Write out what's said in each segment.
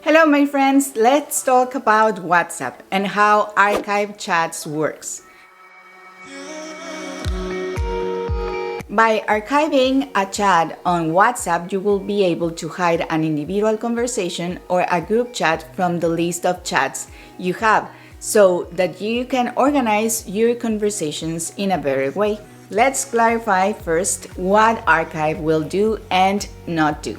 Hello my friends, let's talk about WhatsApp and how archive chats works. By archiving a chat on WhatsApp, you will be able to hide an individual conversation or a group chat from the list of chats you have so that you can organize your conversations in a better way. Let's clarify first what archive will do and not do.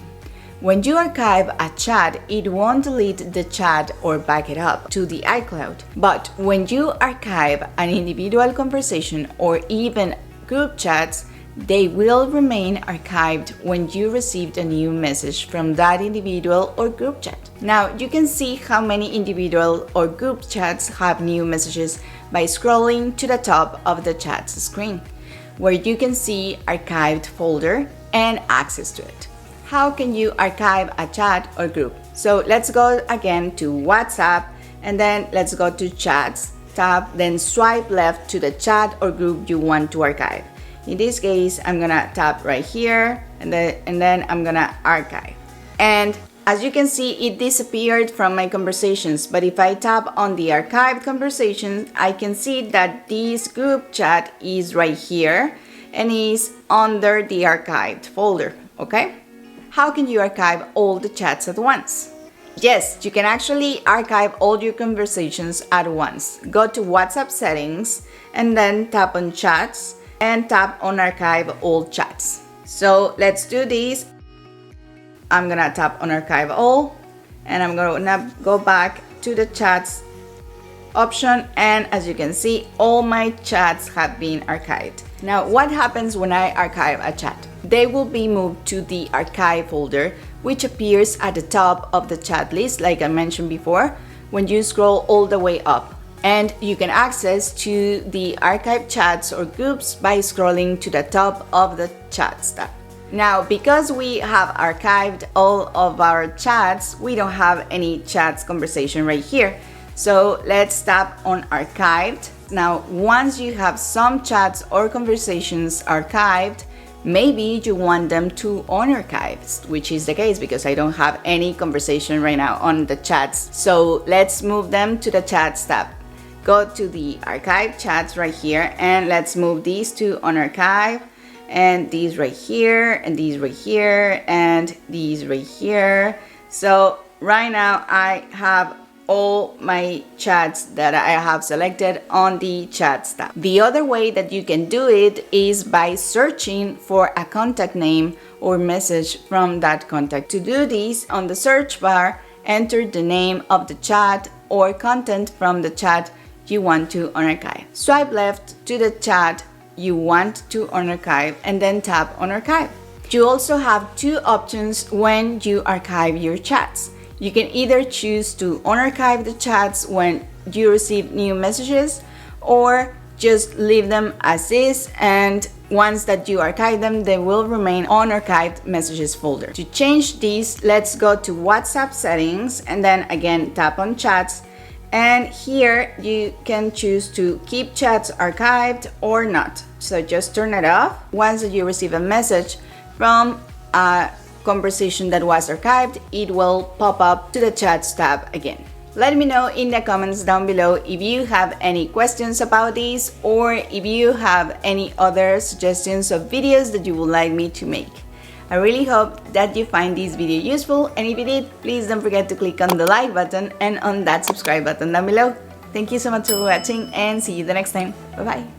When you archive a chat, it won't delete the chat or back it up to the iCloud. But when you archive an individual conversation or even group chats, they will remain archived when you received a new message from that individual or group chat. Now, you can see how many individual or group chats have new messages by scrolling to the top of the chat's screen, where you can see archived folder and access to it. How can you archive a chat or group? So let's go again to WhatsApp and then let's go to chats, tap, then swipe left to the chat or group you want to archive. In this case, I'm gonna tap right here and then I'm gonna archive. And as you can see, it disappeared from my conversations, but if I tap on the archived conversations, I can see that this group chat is right here and is under the archived folder, okay? How can you archive all the chats at once? Yes, you can actually archive all your conversations at once. Go to WhatsApp settings and then tap on chats and tap on archive all chats. So let's do this. I'm gonna tap on archive all and I'm gonna go back to the chats option, and as you can see, all my chats have been archived. Now, what happens when I archive a chat? They will be moved to the archive folder, which appears at the top of the chat list, like I mentioned before, when you scroll all the way up. And you can access to the archive chats or groups by scrolling to the top of the chats tab. Now, because we have archived all of our chats, we don't have any chats conversation right here. So let's tap on archived. Now, once you have some chats or conversations archived, maybe you want them to unarchive, which is the case because I don't have any conversation right now on the chats. So let's move them to the chats tab. Go to the archive chats right here and let's move these to unarchive, and these right here, and these right here, and these right here. So right now I have all my chats that I have selected on the chats tab. The other way that you can do it is by searching for a contact name or message from that contact. To do this, on the search bar, enter the name of the chat or content from the chat you want to unarchive. Swipe left to the chat you want to unarchive and then tap on archive. You also have two options when you archive your chats. You can either choose to unarchive the chats when you receive new messages, or just leave them as is, and once that you archive them, they will remain on archived messages folder. To change these, let's go to WhatsApp settings and then again tap on chats, and here you can choose to keep chats archived or not. So just turn it off. Once you receive a message from a conversation that was archived, it will pop up to the chats tab again. Let me know in the comments down below if you have any questions about this, or if you have any other suggestions of videos that you would like me to make. I really hope that you find this video useful, and if you did, please don't forget to click on the like button and on that subscribe button down below. Thank you so much for watching and see you the next time. Bye bye.